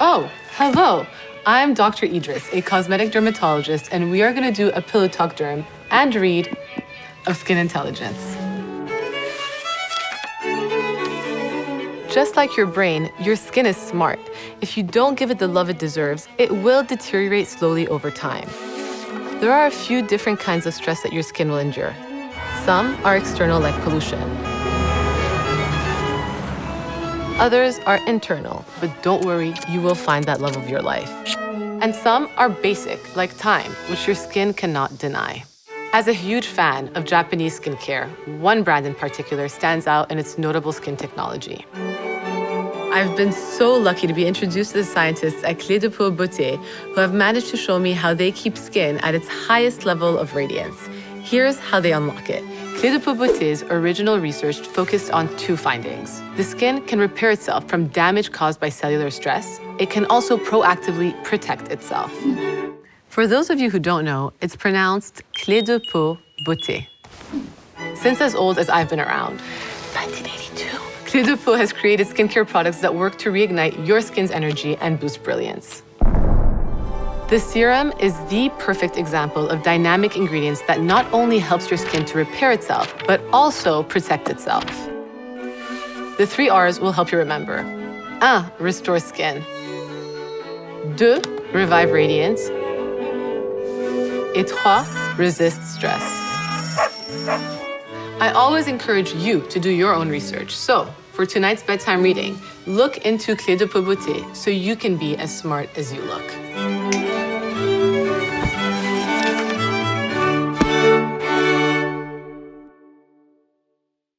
Oh, hello. I'm Dr. Idriss, a cosmetic dermatologist, and we are going to do a pillow talk derm and read of Skin Intelligence. Just like your brain, your skin is smart. If you don't give it the love it deserves, it will deteriorate slowly over time. There are a few different kinds of stress that your skin will endure. Some are external, like pollution. Others are internal, but don't worry, you will find that love of your life. And some are basic, like time, which your skin cannot deny. As a huge fan of Japanese skincare, one brand in particular stands out in its notable skin technology. I've been so lucky to be introduced to the scientists at Clé de Peau Beauté who have managed to show me how they keep skin at its highest level of radiance. Here's how they unlock it. Clé de Peau Beauté's original research focused on two findings. The skin can repair itself from damage caused by cellular stress. It can also proactively protect itself. For those of you who don't know, it's pronounced Clé de Peau Beauté. Since as old as I've been around, 1982, Clé de Peau has created skincare products that work to reignite your skin's energy and boost brilliance. The serum is the perfect example of dynamic ingredients that not only helps your skin to repair itself, but also protect itself. The 3 R's will help you remember. 1. Restore skin. 2. Revive radiance. Et 3. Resist stress. I always encourage you to do your own research. So, for tonight's bedtime reading, look into Clé de Peau Beauté so you can be as smart as you look.